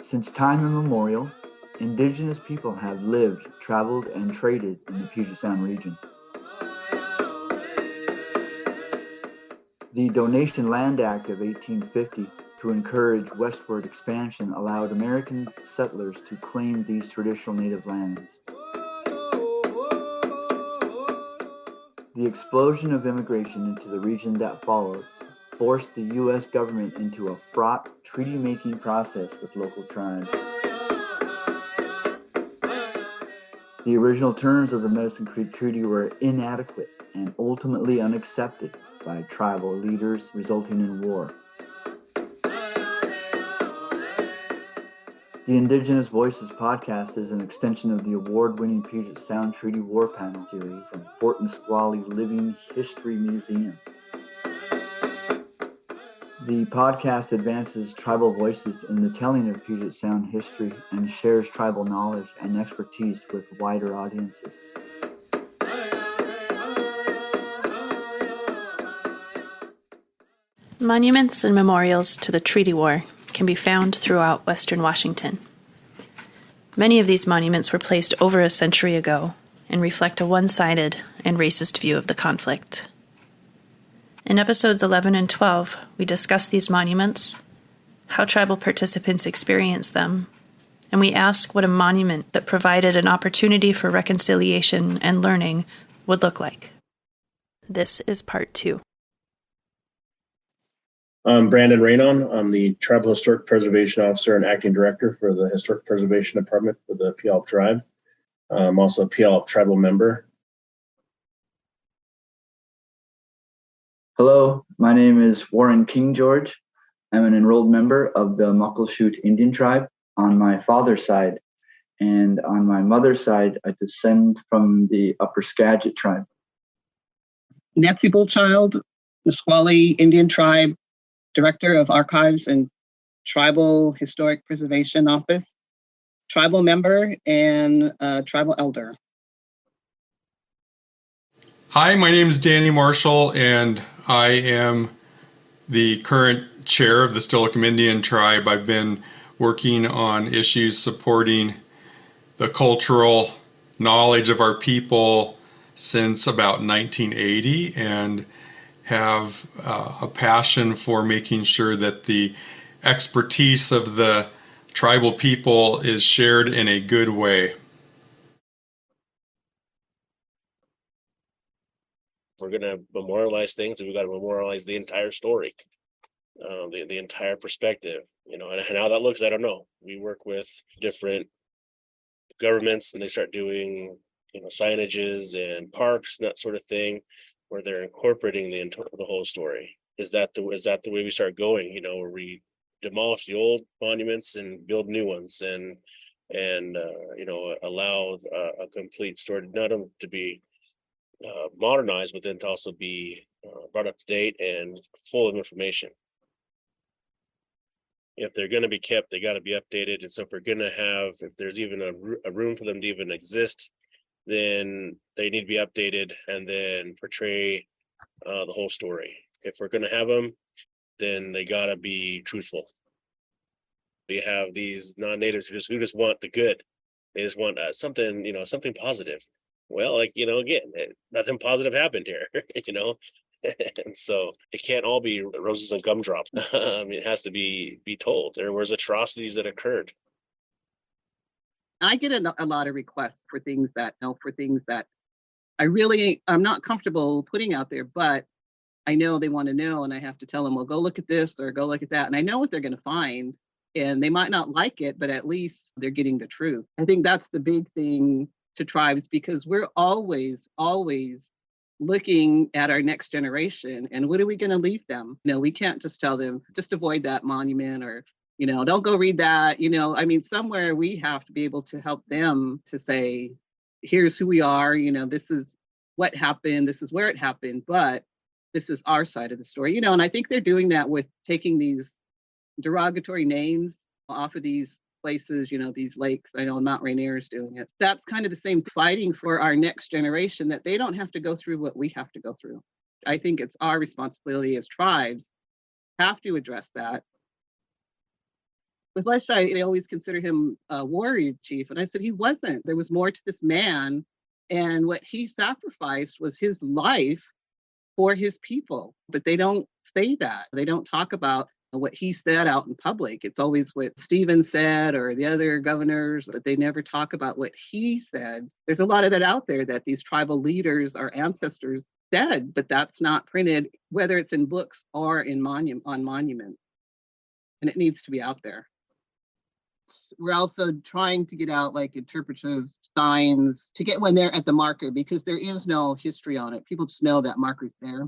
Since time immemorial, indigenous people have lived, traveled, and traded in the Puget Sound region. The Donation Land Act of 1850 to encourage westward expansion allowed American settlers to claim these traditional native lands. The explosion of immigration into the region that followed forced the U.S. government into a fraught treaty-making process with local tribes. The original terms of the Medicine Creek Treaty were inadequate and ultimately unaccepted by tribal leaders, resulting in war. The Indigenous Voices podcast is an extension of the award-winning Puget Sound Treaty War Panel series and Fort Nisqually Living History Museum. The podcast advances tribal voices in the telling of Puget Sound history and shares tribal knowledge and expertise with wider audiences. Monuments and memorials to the Treaty War can be found throughout Western Washington. Many of these monuments were placed over a century ago and reflect a one-sided and racist view of the conflict. In episodes 11 and 12, we discuss these monuments, how tribal participants experience them, and we ask what a monument that provided an opportunity for reconciliation and learning would look like. This is part 2. I'm Brandon Reynon. I'm the Tribal Historic Preservation Officer and Acting Director for the Historic Preservation Department for the Puyallup Tribe. I'm also a Puyallup tribal member. Hello, my name is Warren KingGeorge. I'm an enrolled member of the Muckleshoot Indian tribe on my father's side, and on my mother's side, I descend from the Upper Skagit tribe. Nettsie Bullchild, Nisqually Indian tribe, Director of Archives and Tribal Historic Preservation Office, tribal member, and tribal elder. Hi, my name is Danny Marshall, and I am the current chair of the Steilacoom Indian tribe. I've been working on issues supporting the cultural knowledge of our people since about 1980, and have a passion for making sure that the expertise of the tribal people is shared in a good way. We're going to memorialize things, and we've got to memorialize the entire story, the entire perspective, and how that looks, I don't know. We work with different governments, and they start doing, signages and parks and that sort of thing, where they're incorporating the whole story. Is that the way we start going? Where we demolish the old monuments and build new ones, and allow a complete story not only to be modernized, but then to also be brought up to date and full of information. If they're going to be kept, they got to be updated. And so if there's even a room for them to even exist, then they need to be updated and then portray the whole story. If we're going to have them, then they got to be truthful. We have these non-natives who just want the good. They just want something positive. Well, again, nothing positive happened here, and so it can't all be roses and gumdrops. It has to be told. There was atrocities that occurred. I get a lot of requests for things that I'm not comfortable putting out there, but I know they want to know, and I have to tell them, well, go look at this or go look at that. And I know what they're going to find, and they might not like it, but at least they're getting the truth. I think that's the big thing to tribes, because we're always looking at our next generation, and what are we going to leave them? We can't just tell them, just avoid that monument, or don't go read that. Somewhere we have to be able to help them to say, here's who we are, this is what happened, this is where it happened, but this is our side of the story, and I think they're doing that with taking these derogatory names off of these places, these lakes. I know Mount Rainier is doing it. That's kind of the same, fighting for our next generation, that they don't have to go through what we have to go through. I think it's our responsibility as tribes have to address that. With Leshai, they always consider him a warrior chief. And I said, he wasn't. There was more to this man. And what he sacrificed was his life for his people. But they don't say that. They don't talk about what he said out in public. It's always what Stephen said or the other governors, but they never talk about what he said. There's a lot of that out there that these tribal leaders, our ancestors, said, but that's not printed, whether it's in books or in on monuments. And it needs to be out there. We're also trying to get out like interpretive signs to get when they're at the marker, because there is no history on it. People just know that marker's there.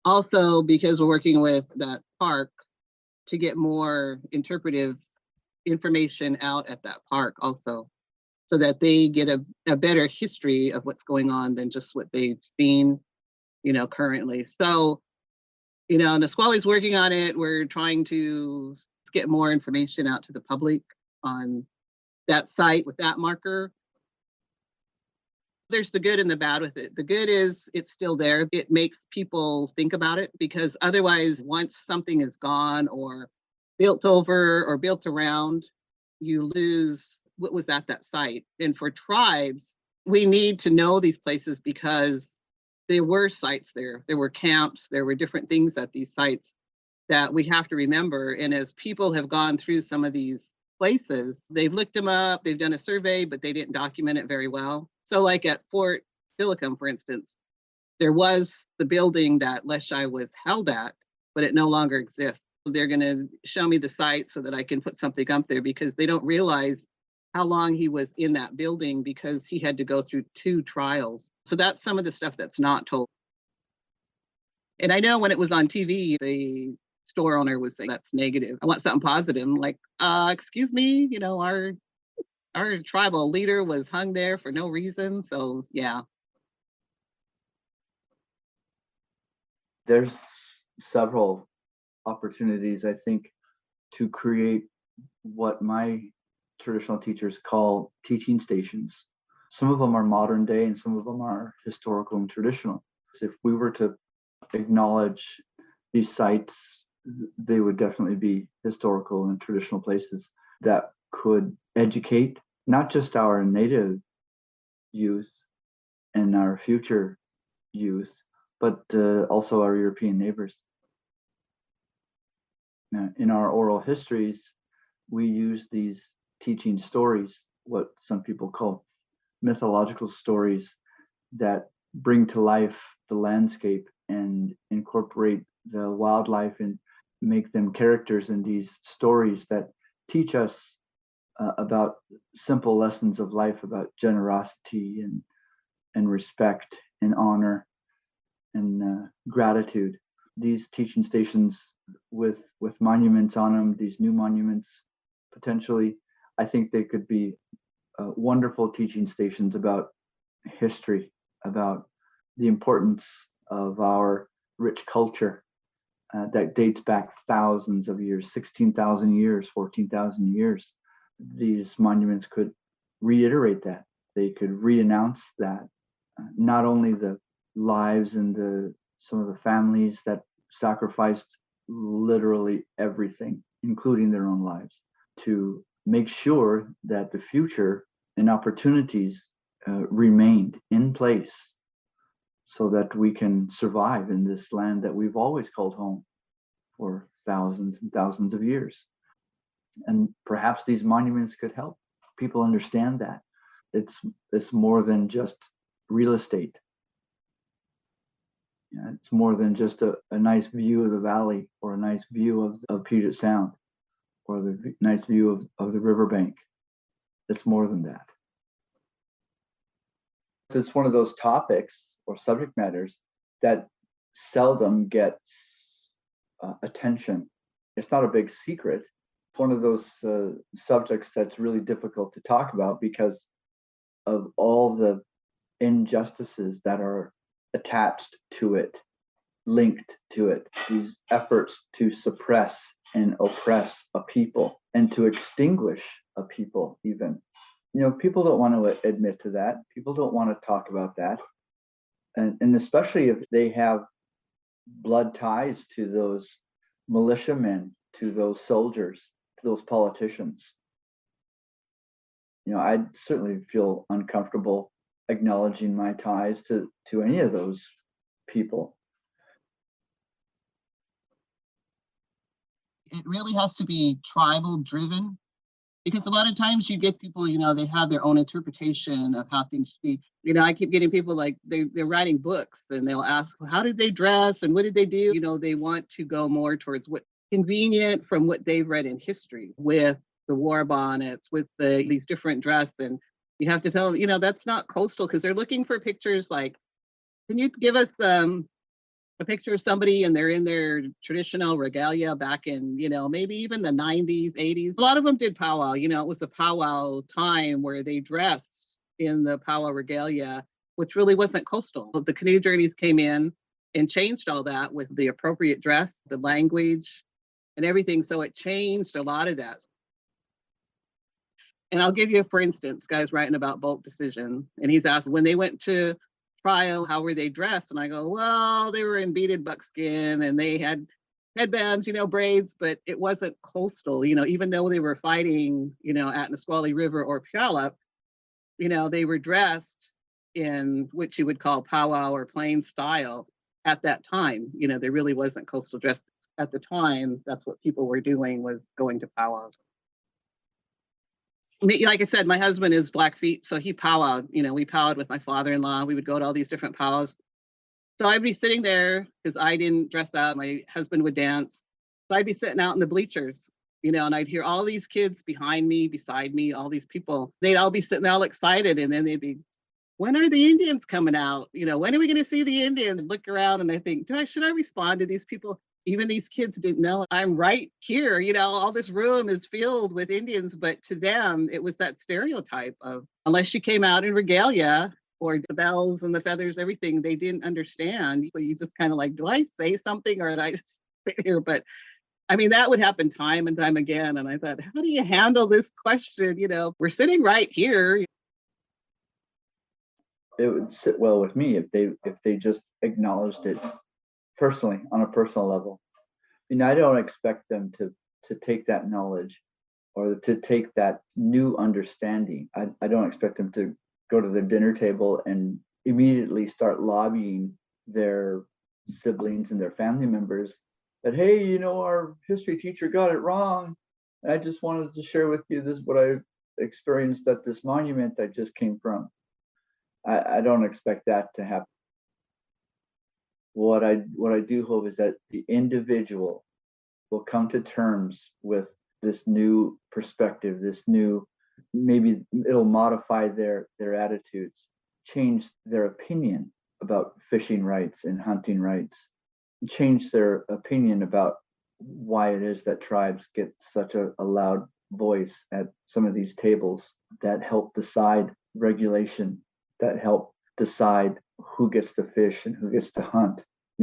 Also, because we're working with that park, to get more interpretive information out at that park also, so that they get a better history of what's going on than just what they've seen, currently. So, Nisqually's working on it. We're trying to get more information out to the public on that site with that marker. There's the good and the bad with it. The good is it's still there. It makes people think about it, because otherwise, once something is gone or built over or built around, you lose what was at that site. And for tribes, we need to know these places because there were sites there. There were camps. There were different things at these sites that we have to remember. And as people have gone through some of these places, they've looked them up, they've done a survey, but they didn't document it very well. So like at Fort Steilacoom, for instance, there was the building that Leshai was held at, but it no longer exists. They're going to show me the site so that I can put something up there, because they don't realize how long he was in that building, because he had to go through 2 trials. So that's some of the stuff that's not told. And I know when it was on TV, the store owner was saying that's negative. I want something positive. I'm like, excuse me, our tribal leader was hung there for no reason. So yeah. There's several opportunities, I think, to create what my traditional teachers call teaching stations. Some of them are modern day and some of them are historical and traditional. If we were to acknowledge these sites, they would definitely be historical and traditional places that could educate not just our native youth and our future youth, but also our European neighbors. Now, in our oral histories, we use these teaching stories, what some people call mythological stories, that bring to life the landscape and incorporate the wildlife and make them characters in these stories that teach us about simple lessons of life, about generosity and respect and honor and gratitude. These teaching stations with monuments on them, these new monuments, potentially, I think they could be wonderful teaching stations about history, about the importance of our rich culture that dates back thousands of years, 16,000 years, 14,000 years. These monuments could reiterate that. They could re-announce that. Not only the lives and some of the families that sacrificed literally everything, including their own lives, to make sure that the future and opportunities remained in place so that we can survive in this land that we've always called home for thousands and thousands of years. And perhaps these monuments could help people understand that it's more than just real estate. It's more than just a nice view of the valley or a nice view of Puget Sound or the nice view of the riverbank. It's more than that. It's one of those topics or subject matters that seldom gets attention. It's not a big secret. It's one of those subjects that's really difficult to talk about because of all the injustices that are attached to it, linked to it, these efforts to suppress and oppress a people and to extinguish a people even. People don't want to admit to that. People don't want to talk about that. And especially if they have blood ties to those militiamen, to those soldiers, those politicians. I'd certainly feel uncomfortable acknowledging my ties to any of those people. It really has to be tribal driven, because a lot of times you get people, they have their own interpretation of how things should be. I keep getting people like they're writing books and they'll ask, how did they dress and what did they do? They want to go more towards what convenient from what they've read in history with the war bonnets, with these different dress. And you have to tell them, that's not coastal, because they're looking for pictures like, can you give us a picture of somebody and they're in their traditional regalia back in, maybe even the 90s, 80s. A lot of them did powwow. It was a powwow time where they dressed in the powwow regalia, which really wasn't coastal. The canoe journeys came in and changed all that with the appropriate dress, the language, and everything. So it changed a lot of that. And I'll give you, for instance, guy's writing about Bolt Decision, and he's asked when they went to trial, how were they dressed? And I go, well, they were in beaded buckskin and they had headbands, braids, but it wasn't coastal, even though they were fighting, at Nisqually River or Puyallup, they were dressed in what you would call powwow or plain style at that time. There really wasn't coastal dress at the time. That's what people were doing, was going to powwow. Like I said, my husband is Blackfeet, so he powwowed. We powwowed with my father-in-law. We would go to all these different powwows. So I'd be sitting there because I didn't dress up. My husband would dance. So I'd be sitting out in the bleachers, and I'd hear all these kids behind me, beside me, all these people. They'd all be sitting all excited, and then they'd be, when are the Indians coming out? When are we going to see the Indians? Look around, and I think, should I respond to these people? Even these kids didn't know I'm right here. All this room is filled with Indians, but to them, it was that stereotype of, unless you came out in regalia or the bells and the feathers, everything, they didn't understand. So you just kind of like, do I say something or did I just sit here? But that would happen time and time again. And I thought, how do you handle this question? We're sitting right here. It would sit well with me if they just acknowledged it personally, on a personal level. I don't expect them to take that knowledge or to take that new understanding. I don't expect them to go to their dinner table and immediately start lobbying their siblings and their family members that, hey, our history teacher got it wrong. And I just wanted to share with you what I experienced at this monument I just came from. I don't expect that to happen. What I do hope is that the individual will come to terms with this new perspective, this new, maybe it'll modify their attitudes, change their opinion about fishing rights and hunting rights, change their opinion about why it is that tribes get such a loud voice at some of these tables that help decide regulation, that help decide who gets to fish and who gets to hunt.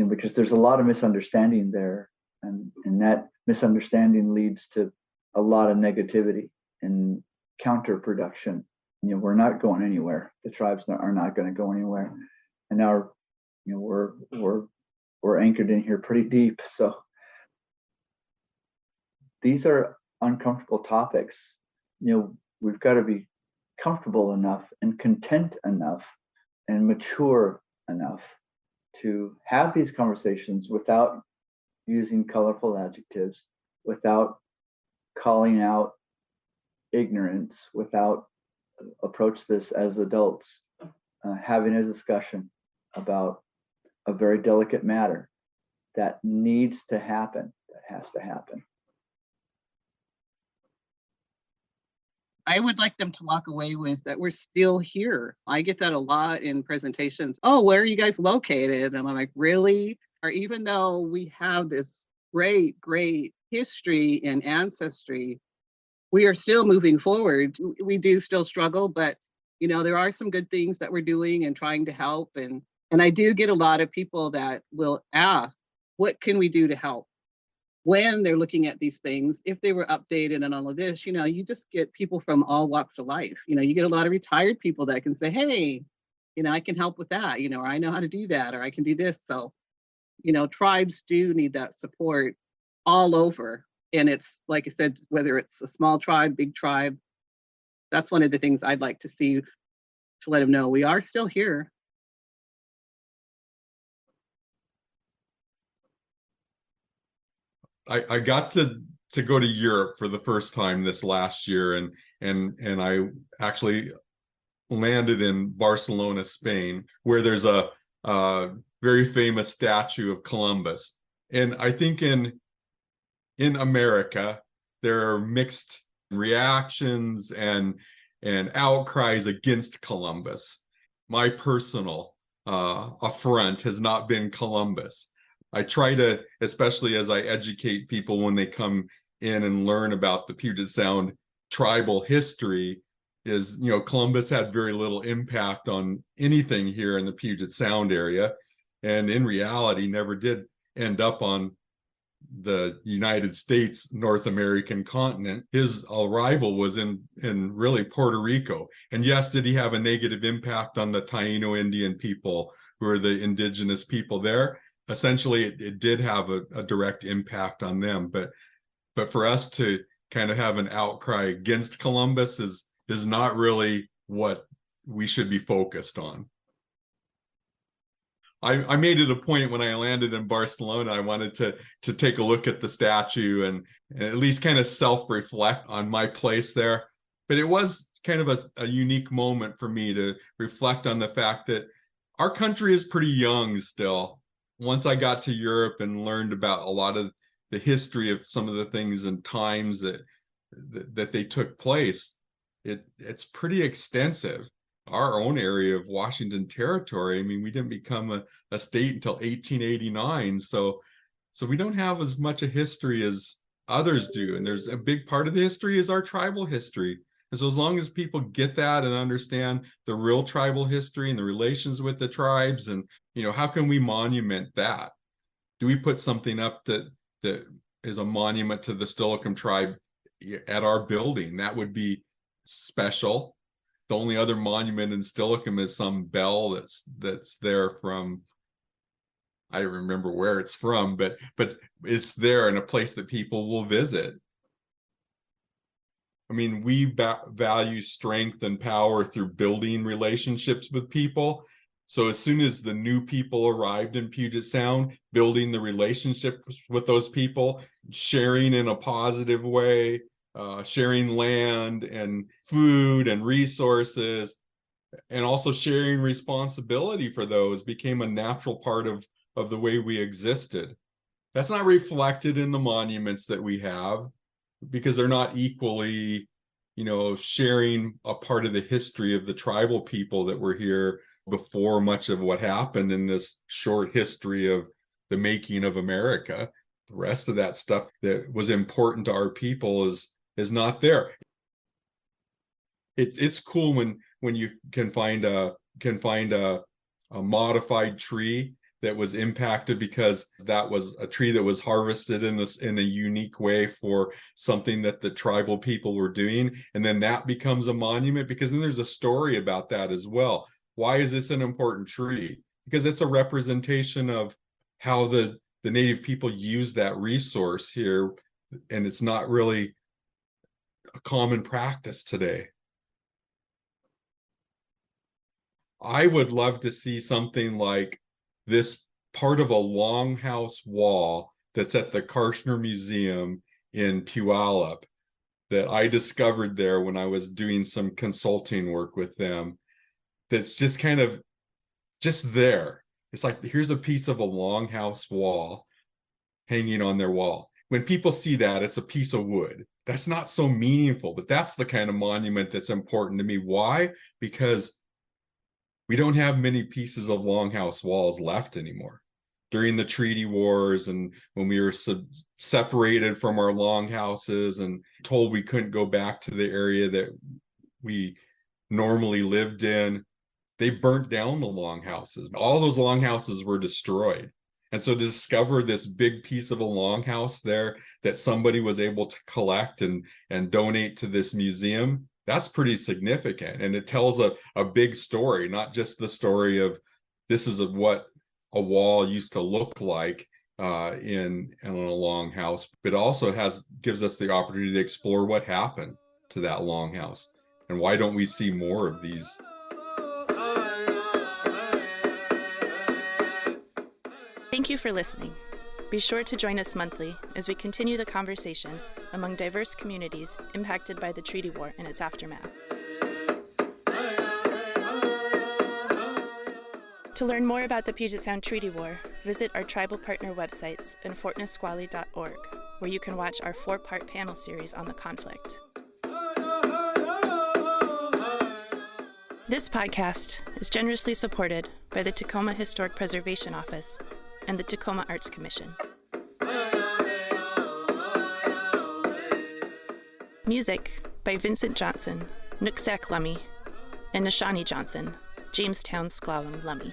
Because there's a lot of misunderstanding there, and that misunderstanding leads to a lot of negativity and counterproduction. We're not going anywhere. The tribes are not going to go anywhere, and now we're anchored in here pretty deep. So these are uncomfortable topics. We've got to be comfortable enough and content enough and mature enough to have these conversations without using colorful adjectives, without calling out ignorance, without approach this as adults, having a discussion about a very delicate matter that needs to happen, that has to happen. I would like them to walk away with that we're still here. I get that a lot in presentations. Oh, where are you guys located? And I'm like, really? Or even though we have this great history and ancestry, we are still moving forward. We do still struggle, but there are some good things that we're doing and trying to help. And I do get a lot of people that will ask, what can we do to help? When they're looking at these things, if they were updated and all of this, you just get people from all walks of life. You get a lot of retired people that can say, hey, I can help with that, or I know how to do that, or I can do this. So, tribes do need that support all over. And it's, like I said, whether it's a small tribe, big tribe, that's one of the things I'd like to see, to let them know we are still here. I got to go to Europe for the first time this last year, and I actually landed in Barcelona, Spain, where there's a very famous statue of Columbus. And I think in America there are mixed reactions and outcries against Columbus. My personal affront has not been Columbus. I try to, especially as I educate people when they come in and learn about the Puget Sound tribal history, is, you know, Columbus had very little impact on anything here in the Puget Sound area, and in reality never did end up on the United States North American continent. His arrival was in really Puerto Rico. And yes, did he have a negative impact on the Taino Indian people, who are the indigenous people there? Essentially, it did have a direct impact on them. But for us to kind of have an outcry against Columbus is not really what we should be focused on. I made it a point when I landed in Barcelona, I wanted to take a look at the statue and at least kind of self-reflect on my place there. But it was kind of a unique moment for me to reflect on the fact that our country is pretty young still. Once I got to Europe and learned about a lot of the history of some of the things and times that they took place, it's pretty extensive. Our own area of Washington Territory, I mean, we didn't become a state until 1889, so we don't have as much a history as others do. And there's a big part of the history is our tribal history. And so as long as people get that and understand the real tribal history and the relations with the tribes, and, you know, how can we monument that? Do we put something up that is a monument to the Steilacoom tribe at our building? That would be special. The only other monument in Steilacoom is some bell that's there from, I don't remember where it's from, but it's there in a place that people will visit. I mean, we value strength and power through building relationships with people. So as soon as the new people arrived in Puget Sound, building the relationship with those people, sharing in a positive way, sharing land and food and resources, and also sharing responsibility for those became a natural part of the way we existed. That's not reflected in the monuments that we have, because they're not equally, you know, sharing a part of the history of the tribal people that were here before much of what happened in this short history of the making of America. The rest of that stuff that was important to our people is not there. It's cool when you can find a modified tree that was impacted because that was a tree that was harvested in a unique way for something that the tribal people were doing, and then that becomes a monument, because then there's a story about that as well. Why is this an important tree? Because it's a representation of how the native people use that resource here, and it's not really a common practice today. I would love to see something like this part of a longhouse wall that's at the Karshner Museum in Puyallup that I discovered there when I was doing some consulting work with them. That's just kind of just there. It's like, here's a piece of a longhouse wall hanging on their wall. When people see that, it's a piece of wood. That's not so meaningful, but that's the kind of monument that's important to me. Why? Because we don't have many pieces of longhouse walls left anymore. During the treaty wars and when we were separated from our longhouses and told we couldn't go back to the area that we normally lived in, they burnt down the longhouses. All those longhouses were destroyed. And so to discover this big piece of a longhouse there that somebody was able to collect and donate to this museum, that's pretty significant. And it tells a big story, not just the story of this is what a wall used to look like in a longhouse, but also gives us the opportunity to explore what happened to that longhouse and why don't we see more of these. Thank you for listening. Be sure to join us monthly as we continue the conversation among diverse communities impacted by the treaty war and its aftermath. To learn more about the Puget Sound Treaty War, visit our tribal partner websites and fortnisqually.org, where you can watch our 4-part panel series on the conflict. This podcast is generously supported by the Tacoma Historic Preservation Office and the Tacoma Arts Commission. Music by Vincent Johnson, Nooksack Lummy, and Nishani Johnson, Jamestown Sklallam Lummy.